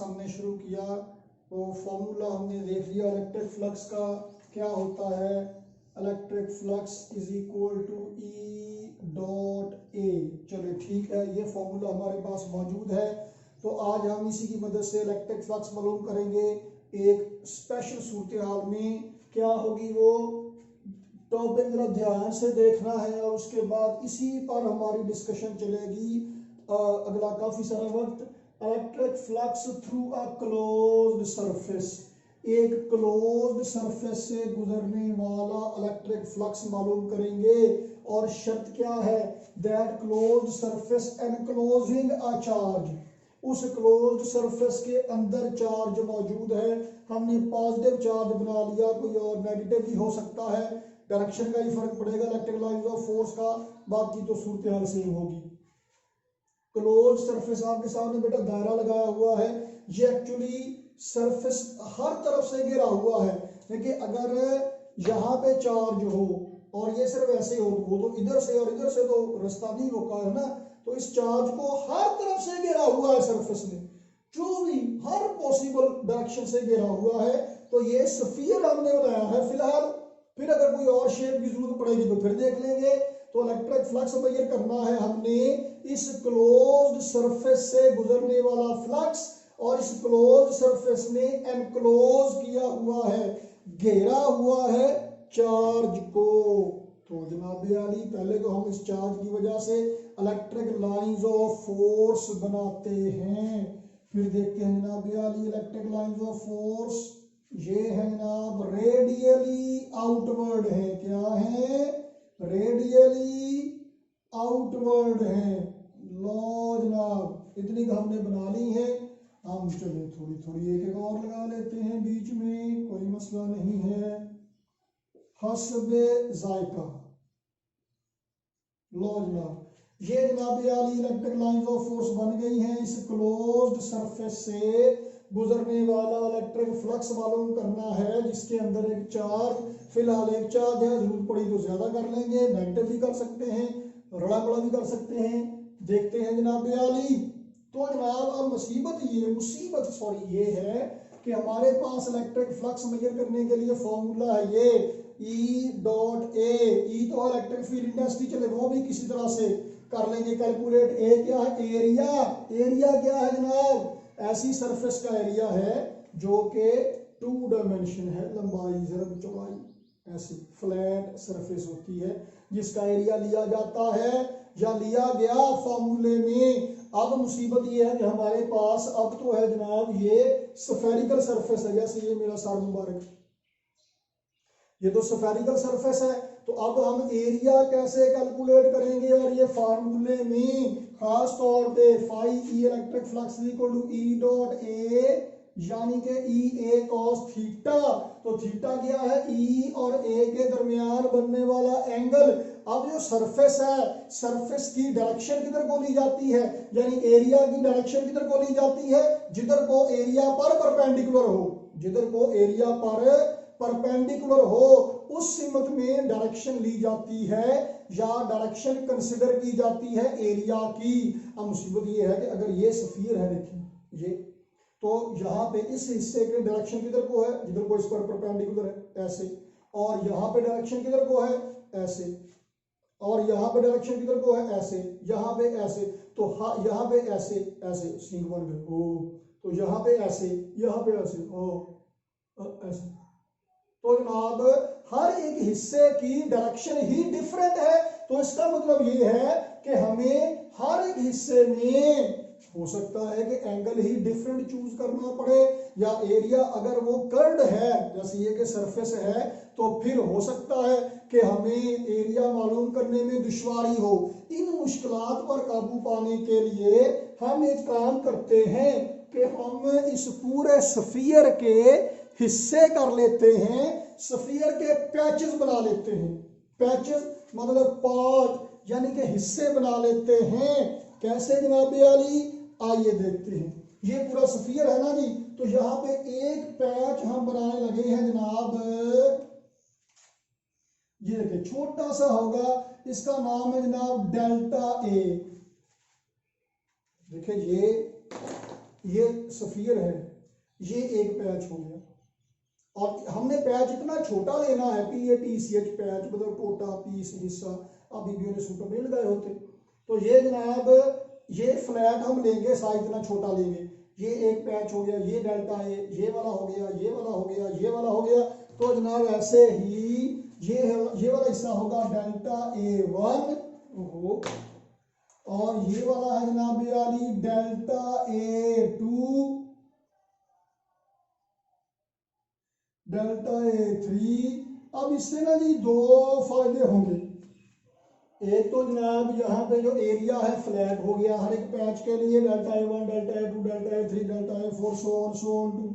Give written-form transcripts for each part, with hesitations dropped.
हमने शुरू किया तो फॉर्मूला हमने देख लिया इलेक्ट्रिक फ्लक्स का क्या होता है। Electric flux is equal to E dot A. चलिए ठीक है, ये फॉर्मूला हमारे पास मौजूद है। तो आज हम इसी की मदद से इलेक्ट्रिक फ्लक्स मालूम करेंगे। एक स्पेशल सूरत हाल में क्या होगी वो टॉपिक जरा ध्यान से देखना है और उसके बाद इसी पर हमारी डिस्कशन चलेगी अगला काफी सारा वक्त। Electric flux through a closed surface, एक क्लोज्ड सरफेस से गुजरने वाला इलेक्ट्रिक फ्लक्स मालूम करेंगे। और शर्त क्या है, that closed surface enclosing a charge, उस क्लोज्ड सरफेस के अंदर चार्ज मौजूद है। हमने पॉजिटिव चार्ज बना लिया, कोई और नेगेटिव भी हो सकता है, डायरेक्शन का ही फर्क पड़ेगा इलेक्ट्रिक लाइंस ऑफ फोर्स का, बाकी तो सूरत हाल सेम होगी। क्लोज सरफेस आपके सामने बेटा दायरा लगाया हुआ है, ये एक्चुअली सरफेस हर तरफ से घिरा हुआ है। देखिए अगर यहाँ पे चार्ज हो और ये सिर्फ ऐसे हो तो इधर से और इधर से तो रास्ता नहीं रोका है ना, तो इस चार्ज को हर तरफ से घेरा हुआ है सरफेस ने, जो भी हर पॉसिबल डायरेक्शन से घेरा हुआ है। तो ये स्फीयर हमने बनाया है फिलहाल, फिर अगर कोई और शेप की जरूरत पड़ेगी तो फिर देख लेंगे। तो इलेक्ट्रिक फ्लक्स मेजर करना है हमने इस क्लोज्ड सरफेस से गुजरने वाला फ्लक्स, और इस क्लोज्ड सरफेस ने एनक्लोज किया हुआ है, घेरा हुआ है चार्ज को। तो जनाब आली पहले तो हम इस चार्ज की वजह से इलेक्ट्रिक लाइंस ऑफ फोर्स बनाते हैं, फिर देखते हैं जनाब आली इलेक्ट्रिक लाइंस ऑफ फोर्स ये है जनाब रेडियली आउटवर्ड है। क्या है, रेडियली आउटवर्ड है। लो जनाब इतनी का हमने बना ली है। हम चलो थोड़ी थोड़ी एक और लगा लेते हैं बीच में, कोई मसला नहीं है। हस्बे जायका, लो जनाब ये जनाब आली इलेक्ट्रिक लाइंस ऑफ फोर्स बन गई हैं। इस क्लोज्ड सरफेस से गुजरने वाला इलेक्ट्रिक फ्लक्स मालूम करना है, जिसके अंदर एक चार्ज, फिलहाल एक चार्ज है, जरूरत पड़ी तो ज्यादा कर लेंगे, नेगेटिव भी कर सकते हैं, रड़ा बड़ा भी कर सकते हैं। देखते हैं जनाब आली। तो जनाब अब मुसीबत ये है कि हमारे पास इलेक्ट्रिक फ्लक्स मेजर करने के लिए फॉर्मूला है ये ई डॉट ए। ई तो इलेक्ट्रिक फील्ड इंटेंसिटी, चले वो भी किसी तरह से कर लेंगे कैलकुलेट। ए क्या है, एरिया। एरिया क्या है जनाब, ऐसी सरफेस का एरिया है जो कि 2 डायमेंशन है, लंबाई जरब चौड़ाई, ऐसी फ्लैट सरफेस होती है जिसका एरिया लिया जाता है या लिया गया फॉर्मूले में। अब मुसीबत ये है कि हमारे पास अब तो है जनाब ये स्फेरिकल सरफेस है, जैसे ये मेरा सर मुबारक, ये तो स्फेरिकल सरफेस है। तो अब हम एरिया कैसे कैलकुलेट करेंगे, और ये फार्मूले में खास तौर पे phi E electric flux equal to E dot A, यानी कि ई ए कॉस थीटा। तो थीटा क्या है, ई और ए के दरमियान बनने वाला एंगल। अब जो सरफेस है, सरफेस की डायरेक्शन किधर को ली जाती है, यानी एरिया की डायरेक्शन किधर को ली जाती है, जिधर को एरिया पर परपेंडिकुलर हो, जिधर को एरिया पर परपेंडिकुलर हो उस सिमत में डायरेक्शन ली जाती है या डायरेक्शन कंसिडर की जाती है एरिया की। अब मुसीबत ये है कि अगर ये स्फीयर है, देखिए ये, तो यहाँ पे इस हिस्से के डायरेक्शन किधर को है, जिधर को इस पर परपेंडिकुलर है, ऐसे, और यहाँ पे डायरेक्शन किधर को है, ऐसे, और यहाँ पे डायरेक्शन किधर को है, ऐसे, यहाँ पे ऐसे, तो यहाँ पे ऐसे ऐसे सीख बन गए ओ, तो यहाँ पे ऐसे, यहाँ पे ऐसे ओ ऐसे। तो जनाब हर एक हिस्से की डायरेक्शन ही डिफरेंट है। तो इसका मतलब ये है कि हमें हर एक हिस्से में हो सकता है कि एंगल ही डिफरेंट चूज करना पड़े, या एरिया अगर वो कर्व्ड है जैसे ये के सरफेस है तो फिर हो सकता है कि हमें एरिया मालूम करने में दुश्वारी हो। इन मुश्किलात पर काबू पाने के लिए हम एक काम करते हैं कि हम इस पूरे स्फीयर के हिस्से कर लेते हैं, स्फीयर के पैचेस बना लेते हैं। पैचेस मतलब पार्ट, यानी कि हिस्से बना लेते हैं। कैसे जनाब आली, आइए देखते हैं। ये पूरा स्फीयर है ना जी, तो यहाँ पे एक पैच हम बनाने लगे हैं जनाब, ये देखिए छोटा सा होगा, इसका नाम है जनाब डेल्टा ए। देखिए ये ये स्फीयर है, ये एक पैच हो गया, और हमने पैच इतना छोटा लेना है, PATCH पैच मतलब टोटा पीस हिस्सा, अभी भी उन्हें सूटर नहीं लगाए होते। तो ये जनाब ये फ्लैट हम लेंगे, साइज इतना छोटा लेंगे, ये एक पैच हो गया, ये डेल्टा ए, ये वाला हो गया, ये वाला हो गया, ये वाला हो गया। तो जनाब ऐसे ही ये वाला हिस्सा होगा डेल्टा A1 और ये वाला है जनाब यानी डेल्टा A2, डेल्टा A3। अब इससे ना जी दो फायदे होंगे। एक तो जनाब यहाँ पे जो एरिया है फ्लैट हो गया हर एक पैच के लिए, delta A1, delta A2, delta A3, delta A4, so on to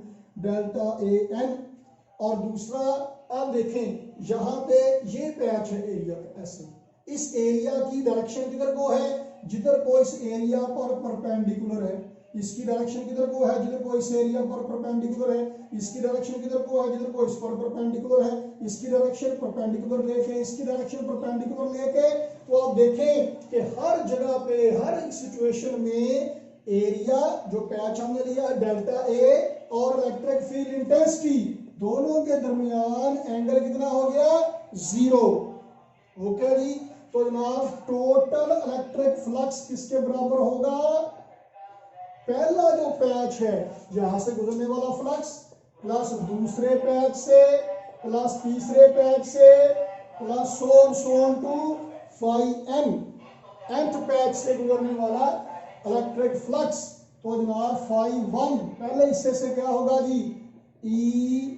delta AN। और दूसरा आप देखें यहाँ पे ये पैच है एरिया का, ऐसे इस एरिया की डायरेक्शन किधर को है, जिधर को इस एरिया पर परपेंडिकुलर है। इसकी डायरेक्शन किधर को है, जिधर को इस एरिया पर परपेंडिकुलर है। इसकी डायरेक्शन किधर को है, जिधर को इस पर परपेंडिकुलर है। इसकी डायरेक्शन परपेंडिकुलर लेके, इसकी डायरेक्शन परपेंडिकुलर लेके, तो आप देखें कि हर जगह पे हर एक सिचुएशन में एरिया जो पैच हमने लिया डेल्टा ए और इलेक्ट्रिक फील्ड इंटेंसिटी दोनों के दरमियान एंगल कितना हो गया, 0। ओके जी। तो जनाब टोटल इलेक्ट्रिक फ्लक्स किसके बराबर होगा, पहला जो पैच है यहां से गुजरने वाला फ्लक्स प्लस दूसरे पैच से प्लस तीसरे पैच से plus so on to five nth patch से गुजरने वाला इलेक्ट्रिक फ्लक्स। तो जनाब फाइव 1 पहले हिस्से से क्या होगा जी, E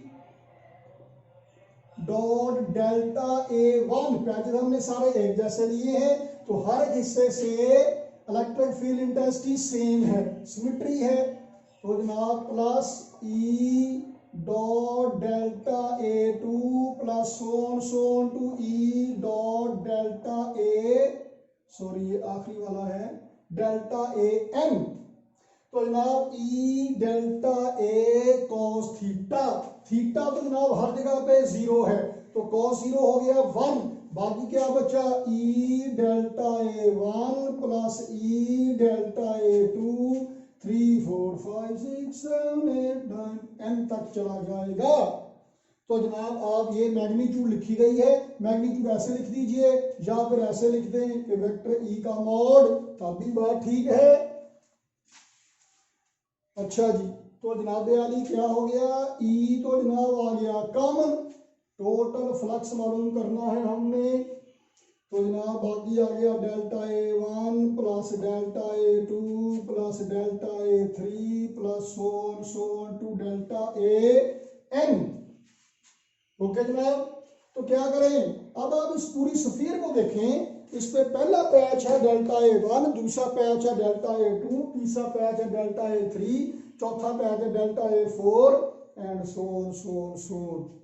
dot delta A1, patches हमने सारे एक जैसे लिए हैं, तो हर एक हिस्से से इलेक्ट्रिक फील्ड इंटेंसिटी सेम है, सिमेट्री है। तो जनाब plus E dot delta A2 plus so on to E dot delta ये आखिरी वाला है डेल्टा AN। तो जनाब E delta A cos theta, theta तो जनाब हर जगह पे 0 है, तो कॉस 0 हो गया 1, बाकी क्या बचा E delta A1 plus E delta A2, 3 4 5 6 7 8 9 n तक चला जाएगा। तो जनाब आप ये मैग्नीट्यूड लिखी गई है, मैग्नीट्यूड ऐसे लिख दीजिए या फिर ऐसे लिख दें कि वेक्टर E का मॉड, तब भी बात ठीक है। अच्छा जी, तो जनाब आली क्या हो गया, E तो जनाब आ गया कॉमन, टोटल फ्लक्स मालूम करना है हमने। तो जनाब बाकी आ गया delta A1 plus delta A2 plus delta A3 plus so on to delta AN। Okay जनाब, तो क्या करें, अब आप इस पूरी स्फीयर को देखें। इस पे पहला पैच है डेल्टा A1, दूसरा पैच है डेल्टा A2, तीसरा पैच है डेल्टा A3, चौथा पैच है डेल्टा A4 एंड सोन।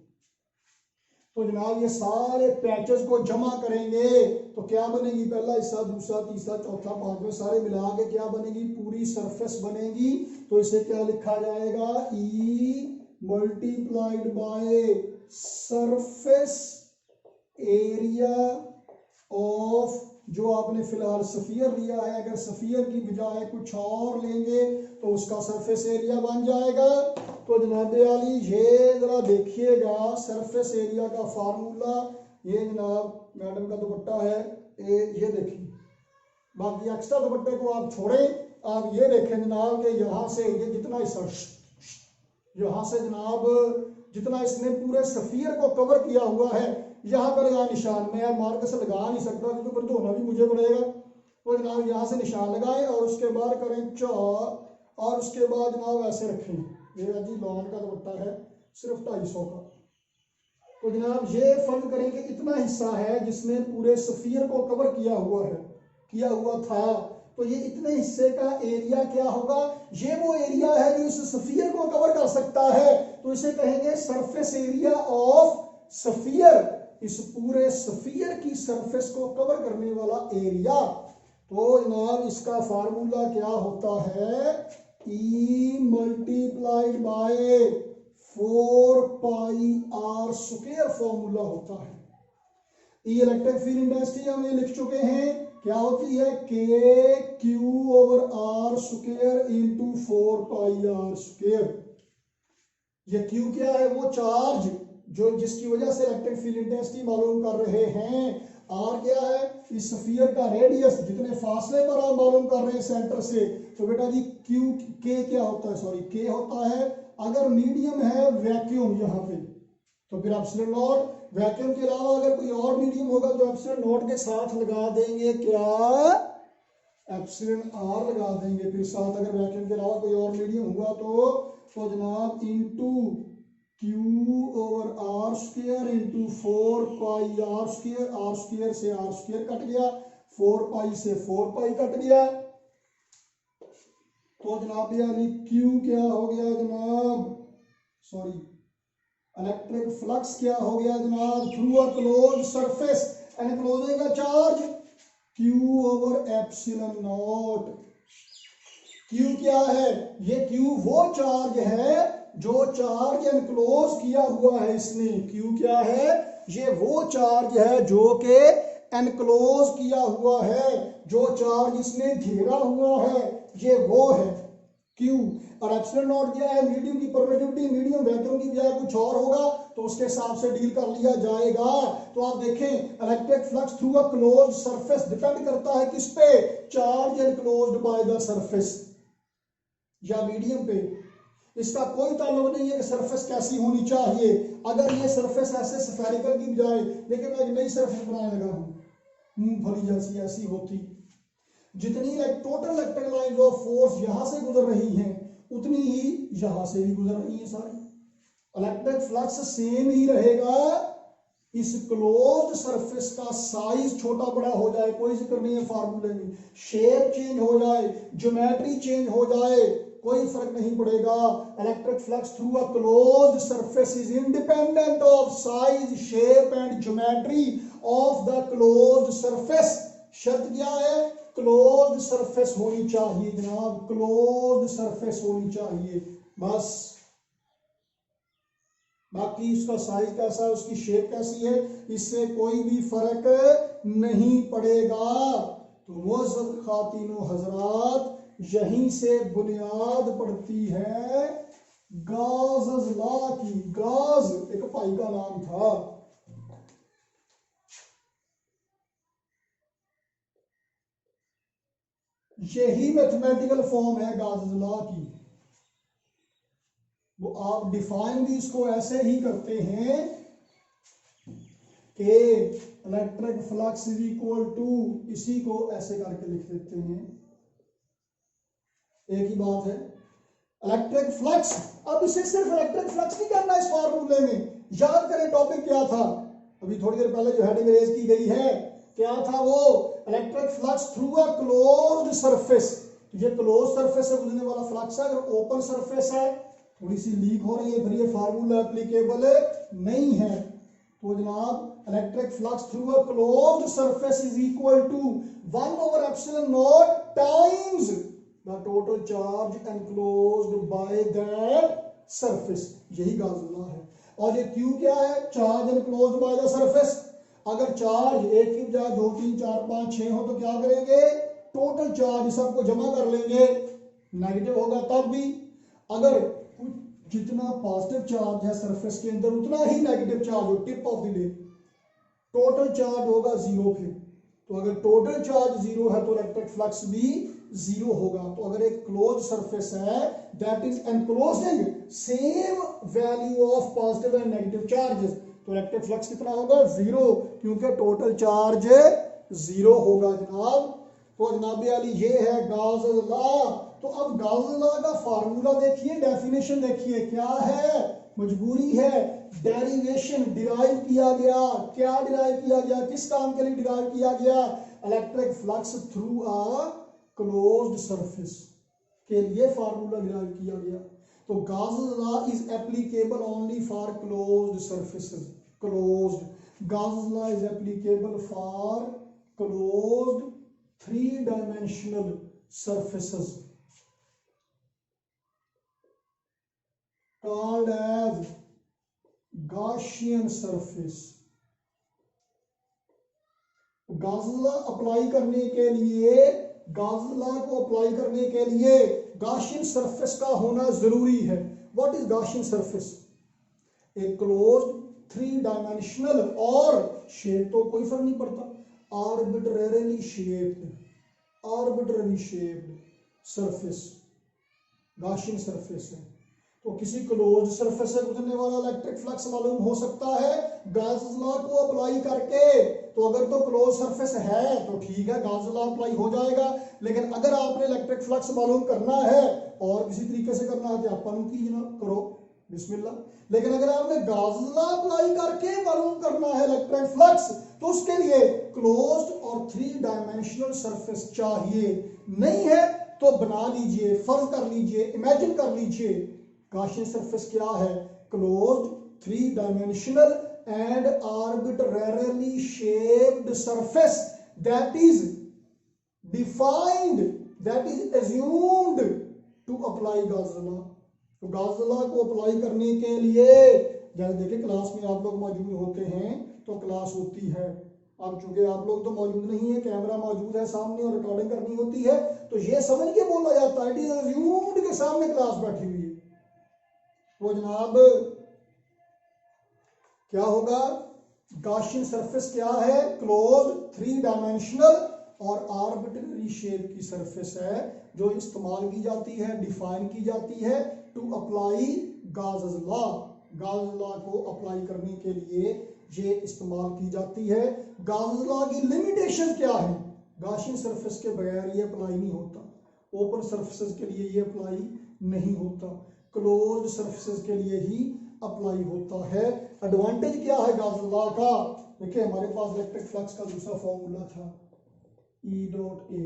तो जनाब ये सारे पैचेस को जमा करेंगे तो क्या बनेगी, पहला हिस्सा, दूसरा, तीसरा, चौथा, पांचवें सारे मिला के क्या बनेगी, पूरी सरफेस बनेगी। तो इसे क्या लिखा जाएगा, E multiplied by surface area of, जो आपने फिलहाल स्फीयर लिया है, अगर स्फीयर की बजाय कुछ और लेंगे तो उसका सरफेस एरिया बन जाएगा। तो जनाब आली ये जरा देखिएगा सरफेस एरिया का फार्मूला, ये जनाब मैडम का दुपट्टा है, ये देखिए, बाकी एक्स्ट्रा दुपट्टे को आप छोड़ें, आप ये देखें जनाब कि यहाँ से ये जितना हिस्सा, यहाँ से जनाब जितना इसने पूरे स्फीयर को कवर किया हुआ है, यहाँ पर यहाँ निशान, मैं मार्कर से लगा नहीं सकता क्योंकि फिर धोना भी मुझे पड़ेगा। तो जनाब यहाँ से निशान लगाएं और उसके बाद करें 4 और उसके बाद जनाब ऐसे रखें। ये जी लॉन का दुपट्टा है, सिर्फ 250 का। तो जनाब ये फर्क करेंगे, इतना हिस्सा है जिसने पूरे स्फीयर को कवर किया हुआ था, तो ये इतने हिस्से का एरिया क्या होगा, ये वो एरिया है जो इस स्फीयर को कवर कर सकता है, तो इसे कहेंगे सरफेस एरिया ऑफ स्फीयर, इस पूरे स्फीयर की सरफेस को कवर करने वाला एरिया। तो जनाब इसका फार्मूला क्या होता है, E multiplied by 4 pi r square formula होता है। E इलेक्ट्रिक फील्ड इंटेंसिटी हम ये लिख चुके हैं क्या होती है, k q over r square into 4 pi r square. ये क्यू क्या है, वो चार्ज जो जिसकी वजह से इलेक्ट्रिक फील्ड इंटेंसिटी मालूम कर रहे हैं। आर क्या है, इस स्फीयर का रेडियस, जितने फासले पर आप मालूम कर रहे हैं सेंटर से। तो बेटा जी क्यू के क्या होता है, सॉरी के होता है, अगर मीडियम है वैक्यूम यहाँ पे तो फिर एप्सिलॉन नॉट, वैक्यूम के अलावा अगर कोई और मीडियम होगा तो एप्सिलॉन नॉट के साथ लगा देंगे क्या, एप्सिलॉन आर लगा देंगे फिर साथ, अगर वैक्यूम के अलावा कोई और मीडियम हुआ तो जनाब into q over r square into 4 pi r square से आर स्क्वायर कट गया, 4 पाई से 4 पाई कट गया। तो जनाब यानी क्यू क्या हो गया जनाब, सॉरी इलेक्ट्रिक फ्लक्स क्या हो गया जनाब, through a close surface enclosing का charge q over epsilon not. Q क्या है, ये क्यू वो चार्ज है जो चार्ज एनक्लोज किया हुआ है इसने। क्यू क्या है, ये वो चार्ज है जो के एनक्लोज किया हुआ है, जो चार्ज इसने घेरा हुआ है, ये वो है क्यू। और एप्सिलॉन नॉट क्या है, मीडियम की परमिटिविटी, मीडियम वैक्यूम की बजाय कुछ और होगा तो उसके हिसाब से डील कर लिया जाएगा। तो आप देखें electric flux through a close surface depend करता है किस पे, charge enclosed by the surface या मीडियम पे। इसका कोई ताल्लुक नहीं है कि सरफेस कैसी होनी चाहिए। अगर ये सरफेस ऐसे स्फेरिकल की बजाय, लेकिन मैं एक नई सरफेस बनाने लगा हूं मूंगफली जैसी, ऐसी होती, जितनी total electric line of force यहां से गुजर रही हैं उतनी ही यहां से भी गुजर रही है सारी। इलेक्ट्रिक फ्लक्स सेम ही रहेगा, इस क्लोज्ड सरफेस का साइज छोटा बड़ा हो जाए कोई जिक्र नहीं है फार्मूले में, शेप चेंज हो जाए, ज्योमेट्री चेंज हो जाए, कोई फर्क नहीं पड़ेगा। Electric flux through a closed surface is independent of size, shape and geometry of the closed surface. शर्त क्या है, क्लोज्ड सरफेस होनी चाहिए जनाब, क्लोज्ड सरफेस होनी चाहिए बस। बाकी उसका साइज कैसा है, उसकी शेप कैसी है, इससे कोई भी फर्क नहीं पड़ेगा। तो मुअज़्ज़ज़ खातिनो हजरात, यहीं से बुनियाद पड़ती है गाज़ लॉ की। गाज़ एक भाई का नाम था, यही मैथमेटिकल फॉर्म है गाज़ लॉ की। वो आप डिफाइन भी इसको ऐसे ही करते हैं कि electric flux is equal to, इसी को ऐसे करके लिख देते हैं, एक ही बात है इलेक्ट्रिक फ्लक्स। अब इसे सिर्फ इलेक्ट्रिक फ्लक्स नहीं करना इस फार्मूले में, याद करें टॉपिक क्या था, अभी थोड़ी देर पहले जो हेडिंग रेज की गई है क्या था वो, electric flux through a closed surface. ये क्लोज सरफेस से गुजरने वाला फ्लक्स है, अगर ओपन सरफेस है थोड़ी सी लीक हो रही है फिर ये फार्मूला एप्लीकेबल नहीं है। तो जनाब electric flux through a closed surface is equal to 1 over epsilon not times the total charge enclosed by that surface. यही गाज़ लॉ है। और ये क्यू क्या है, charge enclosed by the surface. अगर चार्ज एक की बजाय 2 3 4 5 6 हो तो क्या करेंगे, टोटल चार्ज सबको जमा कर लेंगे, नेगेटिव होगा तब भी। अगर जितना पॉजिटिव चार्ज है सरफेस के अंदर उतना ही नेगेटिव चार्ज हो tip of the day, total charge होगा जीरो। फिर तो अगर टोटल चार्ज जीरो है तो इलेक्ट्रिक फ्लक्स भी जीरो होगा। तो अगर एक क्लोज सरफेस है that is enclosing same value of positive and negative charges, तो इलेक्ट्रिक फ्लक्स कितना होगा, जीरो, क्योंकि टोटल चार्ज जीरो होगा जनाब। तो जनाब अली ये है गाज़ लॉ। तो अब गाज़ लॉ का फार्मूला देखिए, डेफिनेशन देखिए क्या है, मजबूरी है, डेरिवेशन डिराइव किया गया। क्या डिराइव किया गया, किस काम के लिए डिराइव किया गया, electric flux through a closed surface के लिए फार्मूला डिराइव किया गया। तो gauze law is applicable only for closed surfaces, closed. Gauze law is applicable for closed 3-dimensional surfaces called as Gaussian surface. Gauss law apply करने के लिए, Gauss law को apply करने के लिए गॉसियन सरफेस का होना जरूरी है। What is Gaussian surface? A closed 3 dimensional, और शेप तो कोई फर्क नहीं पड़ता, arbitrarily shaped, arbitrary shaped surface Gaussian surface है। तो किसी क्लोज सरफेस से गुजरने वाला इलेक्ट्रिक फ्लक्स मालूम हो सकता है गॉस लॉ को अप्लाई करके। तो अगर तो क्लोज सरफेस है तो ठीक है, गॉस लॉ अप्लाई हो जाएगा। लेकिन अगर आपने इलेक्ट्रिक फ्लक्स मालूम करना है और किसी तरीके से करना है तो आप मालूम कीजिए ना, करो बिस्मिल्लाह। लेकिन अगर आपने गॉस लॉ अप्लाई करके मालूम करना है इलेक्ट्रिक फ्लक्स, तो उसके लिए क्लोज्ड और 3 डायमेंशनल सरफेस चाहिए। नहीं है तो बना लीजिए, फर्ज कर लीजिए, इमेजिन कर लीजिए गॉसियन सरफेस क्या है? Closed 3 dimensional and arbitrarily shaped surface that is defined, that is assumed to apply Gauss law. तो गॉस लॉ को अप्लाई करने के लिए, जैसे देखिए क्लास में आप लोग मौजूद होते हैं तो क्लास होती है। अब चूंकि आप लोग तो मौजूद नहीं है, कैमरा मौजूद है सामने और रिकॉर्डिंग करनी होती है, तो ये समझ के बोला जाता है इट इज assumed के सामने क्लास बैठी हुई है। तो जनाब क्या होगा? गॉसियन सरफेस क्या है? क्लोज 3 डायमेंशनल और आर्बिट्रेरी शेप की सरफेस है जो इस्तेमाल की जाती है, डिफाइन की जाती है to apply Gauss law. Gauss law को अप्लाई करने के लिए ये इस्तेमाल की जाती है। गॉस लॉ की लिमिटेशन क्या है? गॉसियन सरफेस के बगैर ये अप्लाई नहीं होता, ओपन सरफेसेस के लिए ये अप्लाई नहीं होता, क्लोज सरफेसेस के लिए ही अप्लाई होता है। एडवांटेज क्या है गॉस लॉ का? देखिए हमारे पास इलेक्ट्रिक फ्लक्स का दूसरा फॉर्मूला था E डॉट ए।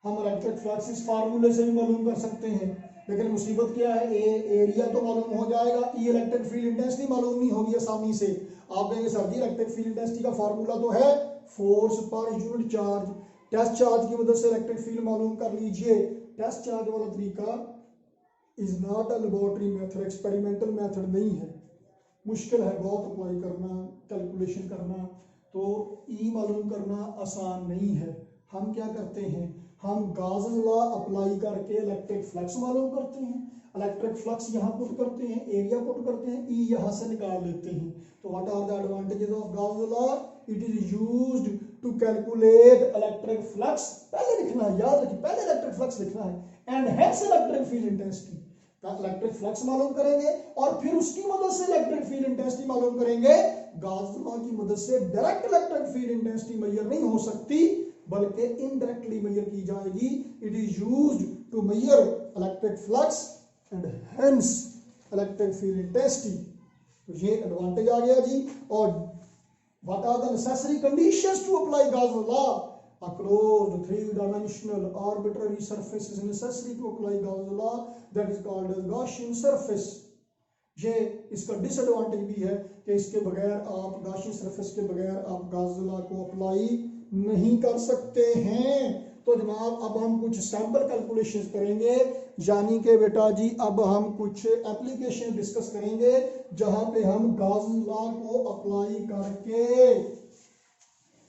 हम इलेक्ट्रिक फ्लक्स इस फार्मूले से भी मालूम कर सकते हैं, लेकिन मुसीबत क्या है? एरिया तो मालूम हो जाएगा, ई इलेक्ट्रिक फील्ड इंटेंसिटी मालूम नहीं होगी आसानी से। आप कहेंगे सर जी इलेक्ट्रिक फील्ड इंटेंसिटी का फार्मूला तो है force per unit charge. Test charge की मदद से इलेक्ट्रिक फील्ड मालूम कर लीजिए। टेस्ट चार्ज वाला तरीका is not a laboratory method, experimental method नहीं है, मुश्किल है बहुत अप्लाई करना, कैलकुलेशन करना। तो ई मालूम करना आसान नहीं है। हम क्या करते हैं? हम गॉस लॉ अप्लाई करके इलेक्ट्रिक फ्लक्स मालूम करते हैं, इलेक्ट्रिक फ्लक्स यहाँ पुट करते हैं, एरिया पुट करते हैं, ई यहाँ से निकाल लेते हैं। तो what are the advantages of Gauss law? It is used to calculate electric flux. पहले लिखना है, याद रखिए, पहले इलेक्ट्रिक फ्लक्स लिखना है, and hence electric field intensity. Electric flux मालूम करेंगे और फिर उसकी मदद से इलेक्ट्रिक फील्ड इंटेंसिटी मालूम करेंगे। गॉस लॉ की मदद से direct electric field intensity measure नहीं हो सकती, बल्कि इनडायरेक्टली मेजर की जाएगी। It is used to measure electric flux and hence electric field intensity. तो ये एडवांटेज आ गया जी। और what are the necessary conditions to apply Gauss law? A closed 3-dimensional arbitrary surface is necessary to apply Gauss law, that is called as Gaussian surface. ये इसका disadvantage भी है कि इसके बगैर आप गॉसियन सरफेस के बगैर आप गॉस लॉ को अप्लाई नहीं कर सकते हैं। तो जनाब अब हम कुछ सैंपल कैलकुलेशंस करेंगे, यानी कि बेटा जी अब हम कुछ एप्लीकेशन डिस्कस करेंगे जहां पे हम गॉस लॉ को अप्लाई करके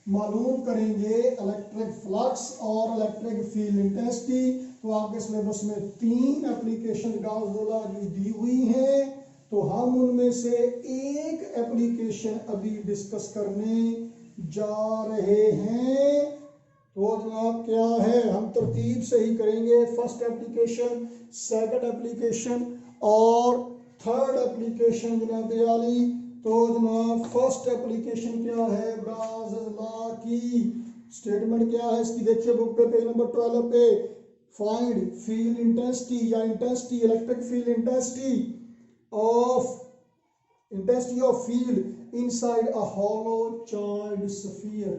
मालूम करेंगे इलेक्ट्रिक फ्लक्स और इलेक्ट्रिक फील्ड इंटेंसिटी। तो आपके सिलेबस में 3 एप्लीकेशन गॉस लॉ की दी हुई हैं, तो हम उनमें से एक एप्लीकेशन अभी डिस्कस करने जा रहे हैं। तो जनाब क्या है, हम तरतीब से ही करेंगे, फर्स्ट एप्लीकेशन, सेकंड एप्लीकेशन और थर्ड एप्लीकेशन जनाब आली। तो जनाब फर्स्ट एप्लीकेशन क्या है गॉस लॉ की? स्टेटमेंट क्या है इसकी? देखिए बुक पे पेज नंबर 12 पे, फाइंड फील्ड इंटेंसिटी या intensity, electric field intensity of field inside a hollow charge sphere.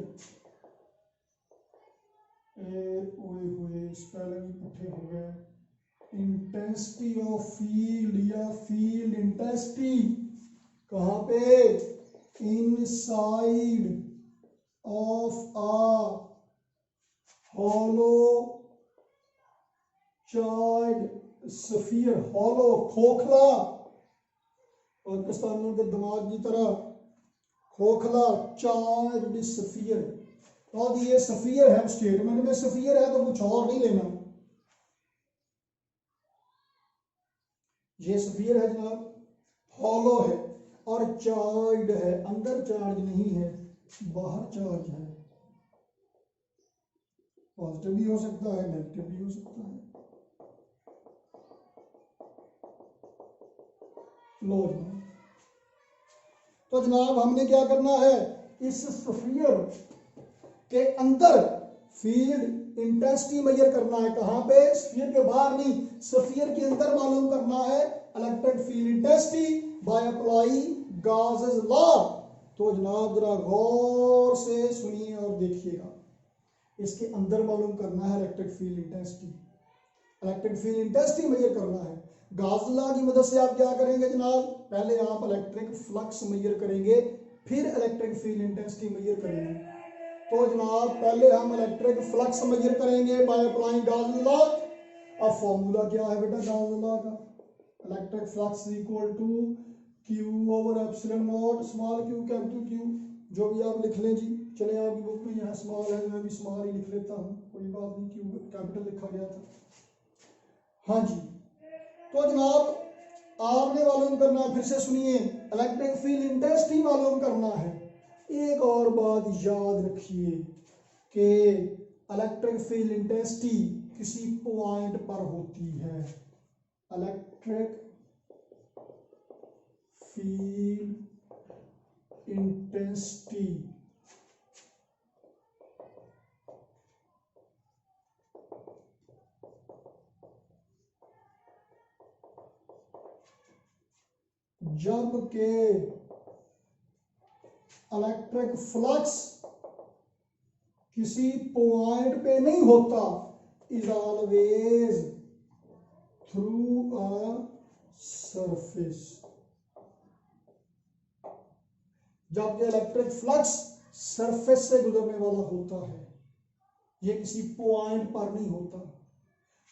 ओए होए स्पेलिंग पुठे हो गए। इंटेंसिटी ऑफ फील्ड या फील्ड इंटेंसिटी कहाँ पे? Inside of a hollow charge sphere. Hollow खोखला, पाकिस्तानियों के दिमाग की तरह खोखला चार्ज्ड स्फीयर। और ये स्फीयर है, स्टेटमेंट में स्फीयर है तो कुछ और नहीं लेना, ये स्फीयर है जनाब, हॉलो है और चार्ज्ड है, अंदर चार्ज नहीं है बाहर चार्ज है। पॉजिटिव भी हो सकता है नेगेटिव भी हो सकता है। लो जनाब, तो जनाब हमने क्या करना है, इस स्फीयर के अंदर फील्ड इंटेंसिटी मेजर करना है। कहां पे, स्फीयर के बाहर नहीं, स्फीयर के अंदर मालूम करना है electric field intensity by applying Gauss's law. तो जनाब जरा गौर से सुनिए और देखिएगा, इसके अंदर मालूम करना है electric field intensity, electric field intensity major करना है। गॉस लॉ की मदद से आप क्या करेंगे जनाब, पहले आप इलेक्ट्रिक फ्लक्स मेजर करेंगे, फिर इलेक्ट्रिक फील्ड इंटेंसिटी मेजर करेंगे। तो जनाब पहले हम इलेक्ट्रिक फ्लक्स मेजर करेंगे बाय अप्लाइंग गॉस लॉ। अब फॉर्मूला क्या है बेटा गॉस लॉ का, electric flux equal to Q over epsilon not small Q capital Q, जो भी आप लिख लें जी। चले आपकी बुक में यहाँ स्मॉल है, मैं भी स्मॉल ही लिख लेता हूँ, कोई बात नहीं, क्यू कैपिटल लिखा गया था। हाँ जी, तो जनाब आपने मालूम करना, फिर से सुनिए, इलेक्ट्रिक फील्ड इंटेंसिटी मालूम करना है। एक और बात याद रखिए कि इलेक्ट्रिक फील्ड इंटेंसिटी किसी पॉइंट पर होती है, इलेक्ट्रिक फील्ड इंटेंसिटी जबकि इलेक्ट्रिक फ्लक्स किसी पॉइंट पे नहीं होता, is always through a surface. जबकि इलेक्ट्रिक फ्लक्स सरफेस से गुजरने वाला होता है, ये किसी पॉइंट पर नहीं होता।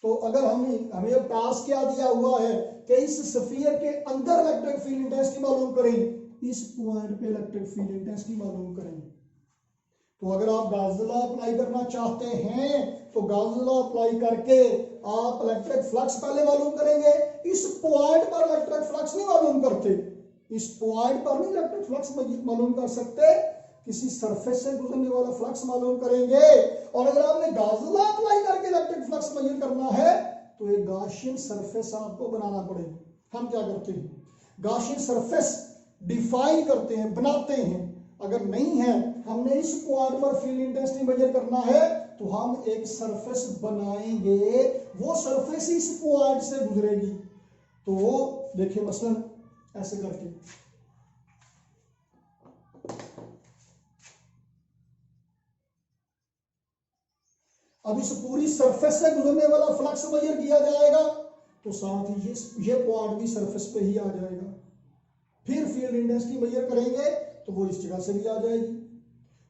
तो अगर हमें टास्क क्या दिया हुआ है कि इस स्फीयर के अंदर इलेक्ट्रिक फील्ड इंटेंसिटी मालूम करें, इस पॉइंट पे इलेक्ट्रिक फील्ड इंटेंसिटी मालूम करें। तो अगर आप गॉस लॉ अप्लाई करना चाहते हैं तो गॉस लॉ अप्लाई करके आप इलेक्ट्रिक फ्लक्स पहले मालूम करेंगे। इस पॉइंट पर इलेक्ट्रिक फ्लक्स नहीं मालूम करते, इस पॉइंट पर नहीं इलेक्ट्रिक फ्लक्स मालूम कर सकते, किसी सरफेस से गुजरने वाला फ्लक्स मालूम करेंगे। और अगर आपने गॉस लॉ अप्लाई करके इलेक्ट्रिक फ्लक्स मेजर करना है तो एक गॉसियन सरफेस आपको बनाना पड़ेगा। हम क्या करते हैं, गॉसियन सरफेस डिफाइन करते हैं, बनाते हैं। अगर नहीं है, हमने इस पॉइंट पर फील्ड इंटेंसिटी मेजर करना है तो हम एक सरफेस बनाएंगे, वो सरफेस इस पॉइंट से गुजरेगी। तो देखिए मसलन ऐसे करके, अब इस पूरी सरफेस से गुजरने वाला फ्लक्स मेजर किया जाएगा तो साथ ही ये पॉइंट भी सरफेस पे ही आ जाएगा। फिर फील्ड इंटेंसिटी मेजर करेंगे तो वो इस जगह से भी आ जाएगी।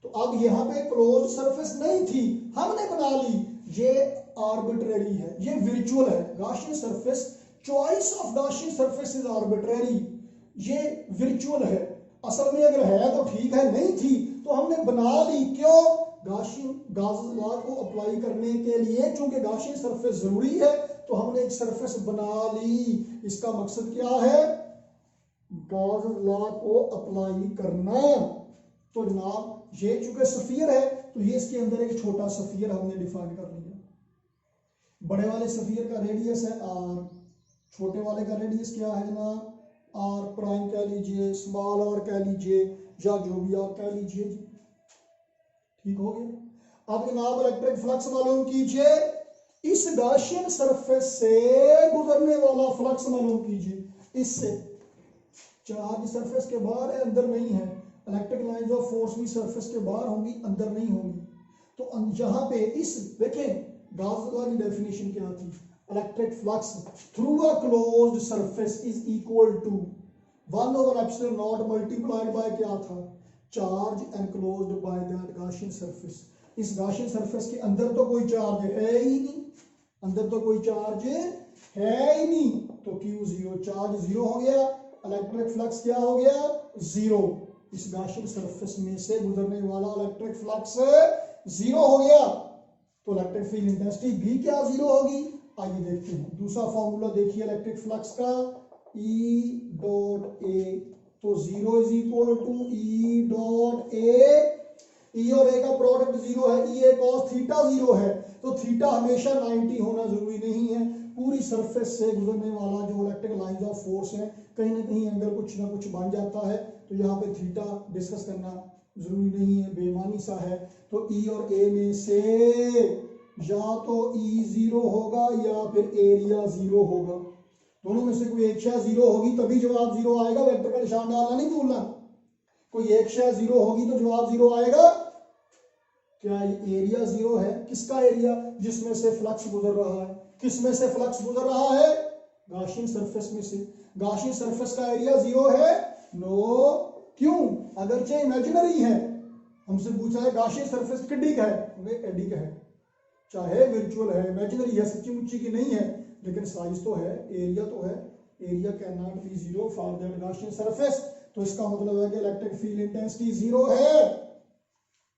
तो अब यहाँ पे क्लोज सरफेस नहीं थी, हमने बना ली, ये आर्बिट्रेरी है, ये विर्चुअल है। Gaussian surface, choice of Gaussian surface is arbitrary, ये विर्चुअल है। असल में अगर है तो ठीक है, नहीं थी तो हमने बना ली। क्यों, गॉस लॉ को अप्लाई करने के लिए, चूंकि गॉसियन सरफेस जरूरी है तो हमने एक सरफेस बना ली। इसका मकसद क्या है, गॉस लॉ को अप्लाई करना। तो जनाब ये चूंकि स्फीयर है तो ये इसके अंदर एक छोटा स्फीयर हमने डिफाइन कर लिया। बड़े वाले स्फीयर का रेडियस है r, छोटे वाले का रेडियस क्या है जनाब, r प्राइम कह लीजिए, स्मॉल r कह लीजिए, या जो भी आप कह लीजिए जी। ठीक हो गया। अब जनाब इलेक्ट्रिक फ्लक्स मालूम कीजिए, इस गॉसियन सरफेस से गुजरने वाला फ्लक्स मालूम कीजिए। इससे चार्ज सरफेस के बाहर है, अंदर नहीं है, इलेक्ट्रिक लाइंस ऑफ फोर्स भी सरफेस के बाहर होंगी, अंदर नहीं होंगी। तो यहाँ पे इस देखें गॉस लॉ की डेफिनेशन क्या थी, electric flux through a closed surface is equal to 1 over epsilon not multiplied by क्या था, charge enclosed by that Gaussian surface. इस गॉसियन सरफेस के अंदर तो कोई चार्ज है ही नहीं, अंदर तो कोई चार्ज है ही नहीं, तो Q0, चार्ज जीरो हो गया, इलेक्ट्रिक फ्लक्स क्या हो गया, जीरो। इस गाशियन सरफेस में से गुजरने वाला इलेक्ट्रिक फ्लक्स जीरो हो गया, तो इलेक्ट्रिक फील्ड इंटेंसिटी भी क्या जीरो होगी। आइए देखते हैं दूसरा फॉर्मूला देखिए इलेक्ट्रिक फ्लक्स का, E डॉट ए, तो zero is equal to E dot A, E और ए का प्रोडक्ट जीरो है, E A cos theta zero है, तो थीटा हमेशा 90 होना जरूरी नहीं है। पूरी सरफेस से गुजरने वाला जो इलेक्ट्रिक लाइंस ऑफ फोर्स है कहीं ना कहीं एंगल कुछ ना कुछ बन जाता है, तो यहाँ पे थीटा डिस्कस करना जरूरी नहीं है, बेमानी सा है। तो ई और ए में से या तो ई जीरो होगा या फिर एरिया जीरो होगा, दोनों में से कोई एक शय जीरो होगी तभी जवाब जीरो आएगा। वेक्टर का निशान डालना नहीं भूलना, कोई एक शय जीरो होगी तो जवाब जीरो आएगा। क्या एरिया जीरो है? किसका एरिया? जिसमें से फ्लक्स गुजर रहा है। किस में से फ्लक्स गुजर रहा है? गाशियन सरफेस में से। गाशियन सरफेस का एरिया जीरो है? नो। क्यों? अगरचे इमेजिनरी है, हमसे पूछा है गाशियन सरफेस किडिक है, वे एडिक है, चाहे वर्चुअल है, इमेजिनरी है, सच्ची मुच्ची की नहीं है, लेकिन साइज तो है, एरिया तो है। Area can not be zero for that Gaussian surface, तो इसका मतलब है कि इलेक्ट्रिक फील्ड इंटेंसिटी जीरो है।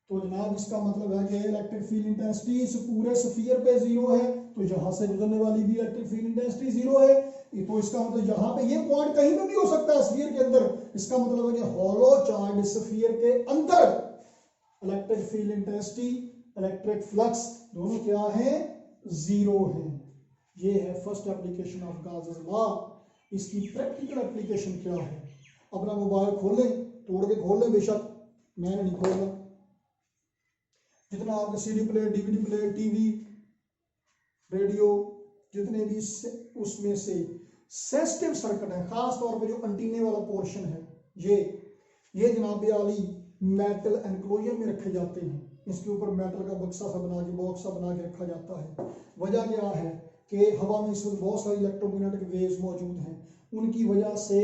तो जनाब इसका मतलब है कि इलेक्ट्रिक फील्ड इंटेंसिटी इस पूरे स्फीयर पे जीरो है, तो यहां से गुजरने वाली भी इलेक्ट्रिक फील्ड इंटेंसिटी जीरो है। तो इसका मतलब यहाँ पे ये पॉइंट कहीं पे भी हो सकता है स्फीयर के अंदर, इसका मतलब है कि हॉलो चार्ज स्फीयर के अंदर electric field intensity, electric flux दोनों क्या है? जीरो है। ये है first application of Gauss's law. इसकी प्रैक्टिकल एप्लीकेशन क्या है? अपना मोबाइल खोलें, तोड़ के खोल लें, बेशक मैंने नहीं खोला, जितना आपका CD player, DVD player, TV, radio, जितने भी उसमें से सेंसिटिव सर्किट है, खास तौर पे जो एंटीने वाला पोर्शन है, ये जनाब आली मेटल एनक्लोजर में रखे जाते हैं। इसके ऊपर मेटल का बक्सा सा बना के, बॉक्स सा बना के रखा जाता है। वजह क्या है कि हवा में इस वक्त बहुत सारी इलेक्ट्रोमैग्नेटिक वेव्स मौजूद हैं, उनकी वजह से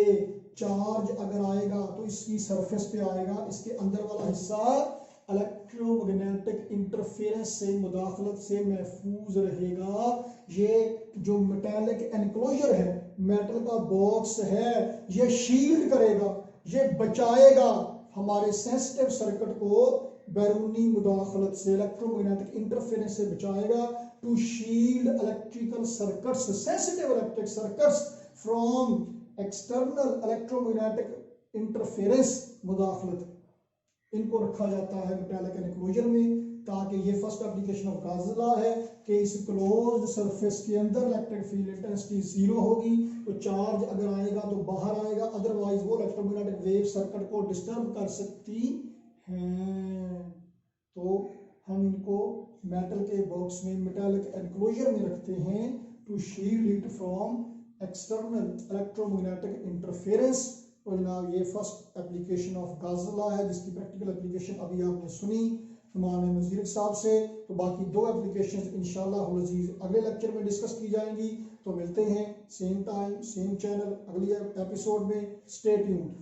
चार्ज अगर आएगा तो इसकी सरफेस पे आएगा, इसके अंदर वाला हिस्सा इलेक्ट्रोमैग्नेटिक इंटरफेरेंस से, मुदाखलत से महफूज रहेगा। ये जो मेटालिक एनक्लोजर है, मेटल का बॉक्स है, ये शील्ड करेगा, ये बचाएगा हमारे सेंसिटिव सर्किट को बैरूनी मुदाखलत से, इलेक्ट्रोमैग्नेटिक इंटरफेरेंस से बचाएगा। To shield electrical circuits, sensitive electric circuits from external electromagnetic interference, मुदाखलत, इनको रखा जाता है मेटालिक एनक्लोजर में, ताकि ये first application of Gauss's law है कि इस क्लोज्ड सरफेस के अंदर इलेक्ट्रिक फील्ड इंटेंसिटी जीरो होगी, तो चार्ज अगर आएगा तो बाहर आएगा, अदरवाइज वो इलेक्ट्रोमैग्नेटिक वेव सर्किट को डिस्टर्ब कर सकती हैं। तो हम इनको मेटल के बॉक्स में, मेटालिक एनक्लोजर में रखते हैं to shield it from external electromagnetic interference. तो जनाब ये first application of Gauss's law है, जिसकी प्रैक्टिकल एप्लीकेशन अभी आपने सुनी हमारे नज़ीर साहब से। तो बाकी दो एप्लीकेशन इंशाअल्लाह अगले लेक्चर में डिस्कस की जाएंगी। तो मिलते हैं सेम टाइम सेम चैनल अगली एपिसोड में। Stay tuned.